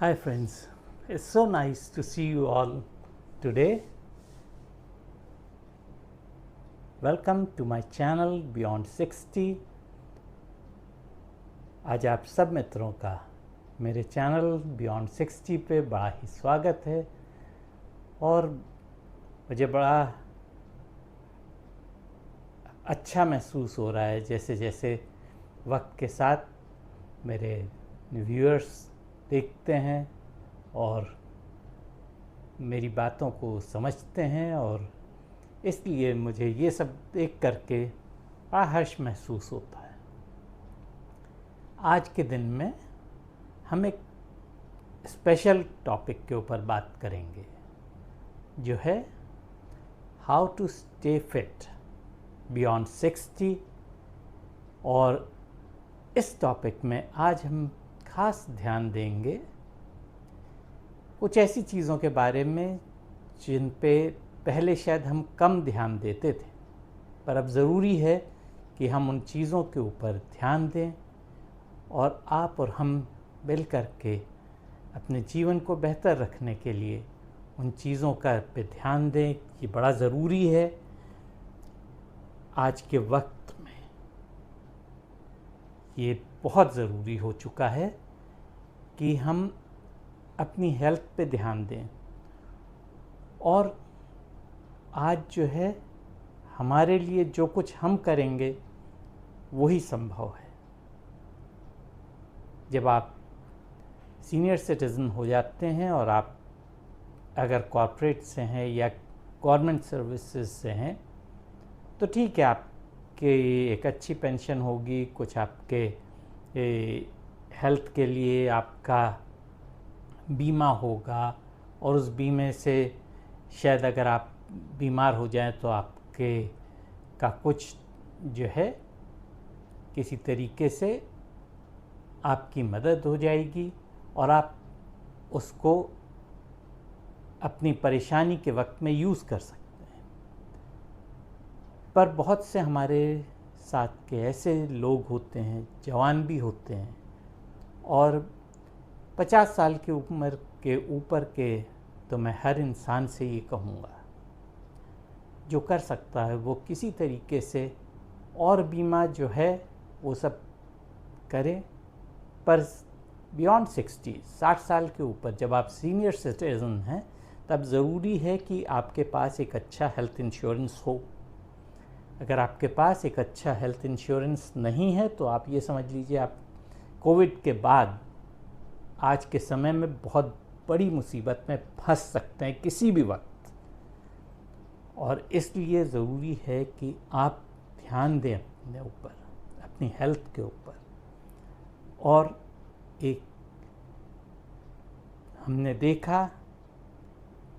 Hi friends, it's so nice to see you all today. Welcome to my channel Beyond 60. आज आप सब मित्रों का मेरे चैनल Beyond 60 पे बड़ा ही स्वागत है और मुझे बड़ा अच्छा महसूस हो रहा है जैसे जैसे वक्त के साथ मेरे व्यूअर्स देखते हैं और मेरी बातों को समझते हैं और इसलिए मुझे ये सब देख करके बड़ा हर्ष महसूस होता है। आज के दिन में हम एक स्पेशल टॉपिक के ऊपर बात करेंगे जो है how to stay fit beyond 60। और इस टॉपिक में आज हम खास ध्यान देंगे कुछ ऐसी चीज़ों के बारे में जिन पे पहले शायद हम कम ध्यान देते थे, पर अब ज़रूरी है कि हम उन चीज़ों के ऊपर ध्यान दें और आप और हम मिल कर के अपने जीवन को बेहतर रखने के लिए उन चीज़ों का पे ध्यान दें। ये बड़ा ज़रूरी है आज के वक्त में, ये बहुत ज़रूरी हो चुका है कि हम अपनी हेल्थ पे ध्यान दें। और आज जो है हमारे लिए जो कुछ हम करेंगे वही संभव है। जब आप सीनियर सिटीज़न हो जाते हैं और आप अगर कॉर्पोरेट से हैं या गवर्नमेंट सर्विसेज से हैं तो ठीक है, आपके एक अच्छी पेंशन होगी, कुछ आपके हेल्थ के लिए आपका बीमा होगा और उस बीमे से शायद अगर आप बीमार हो जाएं तो आपके का कुछ जो है किसी तरीके से आपकी मदद हो जाएगी और आप उसको अपनी परेशानी के वक्त में यूज़ कर सकते हैं। पर बहुत से हमारे साथ के ऐसे लोग होते हैं, जवान भी होते हैं और 50 साल की उम्र के ऊपर के, तो मैं हर इंसान से ये कहूँगा जो कर सकता है वो किसी तरीके से और बीमा जो है वो सब करे। पर बियॉन्ड 60 साल के ऊपर जब आप सीनियर सिटीज़न हैं तब ज़रूरी है कि आपके पास एक अच्छा हेल्थ इंश्योरेंस हो। अगर आपके पास एक अच्छा हेल्थ इंश्योरेंस नहीं है तो आप ये समझ लीजिए आप कोविड के बाद आज के समय में बहुत बड़ी मुसीबत में फंस सकते हैं किसी भी वक्त। और इसलिए ज़रूरी है कि आप ध्यान दें अपने ऊपर, अपनी हेल्थ के ऊपर। और एक हमने देखा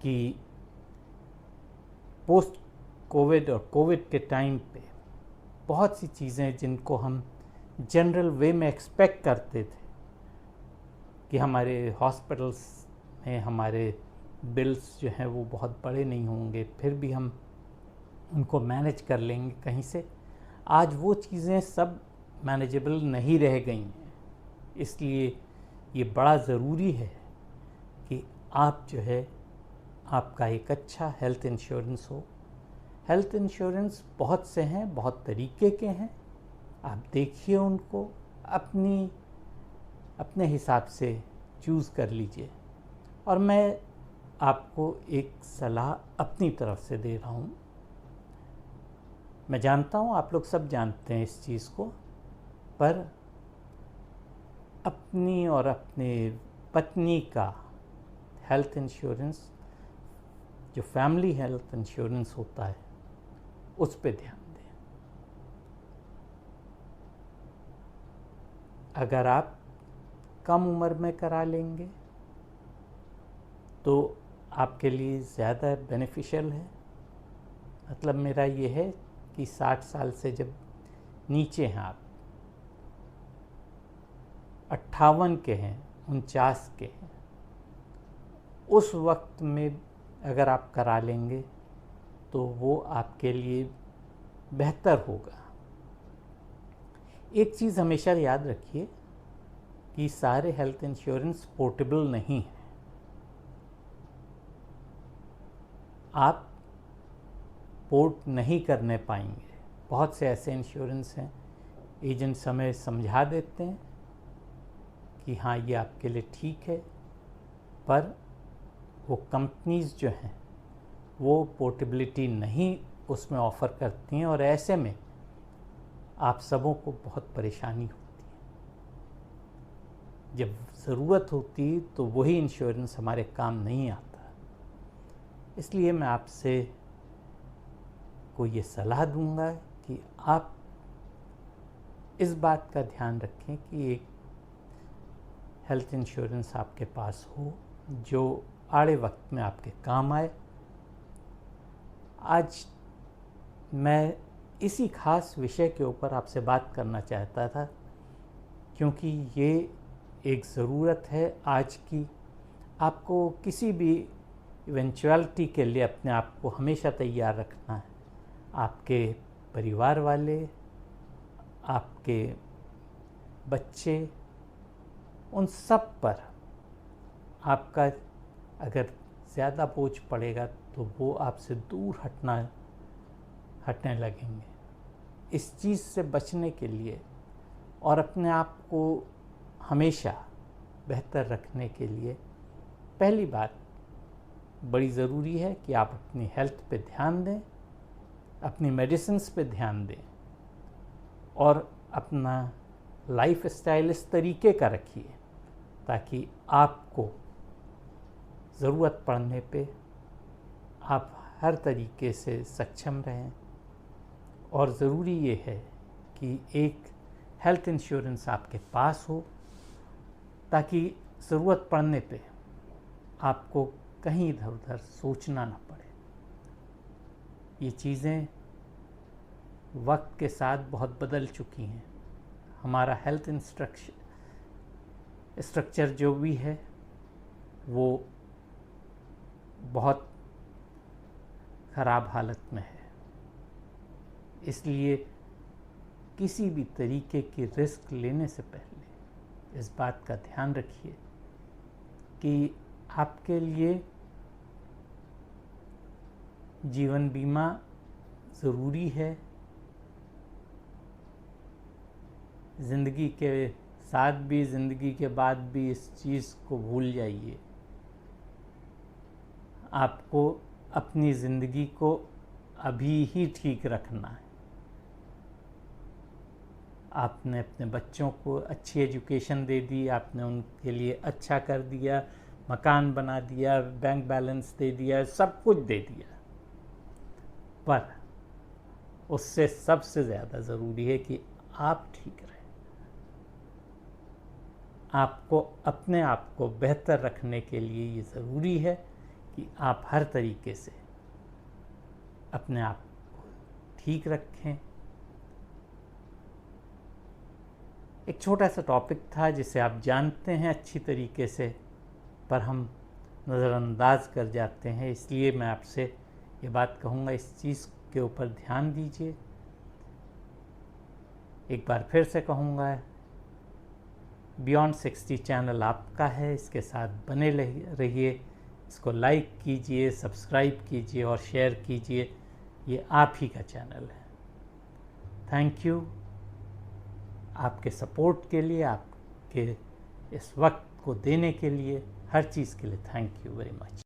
कि पोस्ट कोविड और कोविड के टाइम पे बहुत सी चीज़ें जिनको हम जनरल वे में एक्सपेक्ट करते थे कि हमारे हॉस्पिटल्स में हमारे बिल्स जो हैं वो बहुत बड़े नहीं होंगे, फिर भी हम उनको मैनेज कर लेंगे कहीं से, आज वो चीज़ें सब मैनेजेबल नहीं रह गई हैं। इसलिए ये बड़ा ज़रूरी है कि आप जो है आपका एक अच्छा हेल्थ इंश्योरेंस हो। हेल्थ इंश्योरेंस बहुत से हैं, बहुत तरीके के हैं, आप देखिए उनको अपने हिसाब से चूज़ कर लीजिए। और मैं आपको एक सलाह अपनी तरफ से दे रहा हूँ। मैं जानता हूँ आप लोग सब जानते हैं इस चीज़ को, पर अपनी और अपने पत्नी का हेल्थ इंश्योरेंस जो फैमिली हेल्थ इंश्योरेंस होता है उस पे ध्यान दें। अगर आप कम उम्र में करा लेंगे तो आपके लिए ज़्यादा बेनिफिशियल है। मतलब मेरा ये है कि 60 साल से जब नीचे हैं आप, 58 के हैं, 49 के हैं, उस वक्त में अगर आप करा लेंगे तो वो आपके लिए बेहतर होगा। एक चीज़ हमेशा याद रखिए कि सारे हेल्थ इंश्योरेंस पोर्टेबल नहीं है। आप पोर्ट नहीं करने पाएंगे। बहुत से ऐसे इंश्योरेंस हैं, एजेंट्स हमें समझा देते हैं कि हाँ ये आपके लिए ठीक है, पर वो कंपनीज़ जो हैं वो पोर्टेबिलिटी नहीं उसमें ऑफ़र करती हैं, और ऐसे में आप सबों को बहुत परेशानी होती है। जब ज़रूरत होती तो वही इंश्योरेंस हमारे काम नहीं आता। इसलिए मैं आपसे को ये सलाह दूंगा कि आप इस बात का ध्यान रखें कि एक हेल्थ इंश्योरेंस आपके पास हो जो आड़े वक्त में आपके काम आए। आज मैं इसी खास विषय के ऊपर आपसे बात करना चाहता था, क्योंकि ये एक ज़रूरत है आज की। आपको किसी भी इवेंचुअलिटी के लिए अपने आप को हमेशा तैयार रखना है। आपके परिवार वाले, आपके बच्चे, उन सब पर आपका अगर ज़्यादा बोझ पड़ेगा तो वो आपसे दूर हटने लगेंगे। इस चीज़ से बचने के लिए और अपने आप को हमेशा बेहतर रखने के लिए पहली बात बड़ी ज़रूरी है कि आप अपनी हेल्थ पे ध्यान दें, अपनी मेडिसिन्स पे ध्यान दें, और अपना लाइफ स्टाइल इस तरीके का रखिए ताकि आपको ज़रूरत पड़ने पे आप हर तरीके से सक्षम रहें। और ज़रूरी ये है कि एक हेल्थ इंश्योरेंस आपके पास हो ताकि ज़रूरत पड़ने पे आपको कहीं इधर उधर सोचना ना पड़े। ये चीज़ें वक्त के साथ बहुत बदल चुकी हैं। हमारा हेल्थ स्ट्रक्चर जो भी है वो बहुत ख़राब हालत में है। इसलिए किसी भी तरीके की रिस्क लेने से पहले इस बात का ध्यान रखिए कि आपके लिए जीवन बीमा ज़रूरी है। ज़िंदगी के साथ भी, ज़िंदगी के बाद भी इस चीज़ को भूल जाइए। आपको अपनी ज़िंदगी को अभी ही ठीक रखना है। आपने अपने बच्चों को अच्छी एजुकेशन दे दी, आपने उनके लिए अच्छा कर दिया, मकान बना दिया, बैंक बैलेंस दे दिया, सब कुछ दे दिया, पर उससे सबसे ज़्यादा ज़रूरी है कि आप ठीक रहें। आपको अपने आप को बेहतर रखने के लिए ये ज़रूरी है कि आप हर तरीके से अपने आप को ठीक रखें। एक छोटा सा टॉपिक था जिसे आप जानते हैं अच्छी तरीके से, पर हम नज़रअंदाज कर जाते हैं। इसलिए मैं आपसे ये बात कहूँगा, इस चीज़ के ऊपर ध्यान दीजिए। एक बार फिर से कहूँगा, बियॉन्ड 60 चैनल आपका है, इसके साथ बने रहिए। इसको लाइक कीजिए, सब्सक्राइब कीजिए और शेयर कीजिए। ये आप ही का चैनल है। थैंक यू आपके सपोर्ट के लिए, आपके इस वक्त को देने के लिए, हर चीज़ के लिए थैंक यू वेरी मच।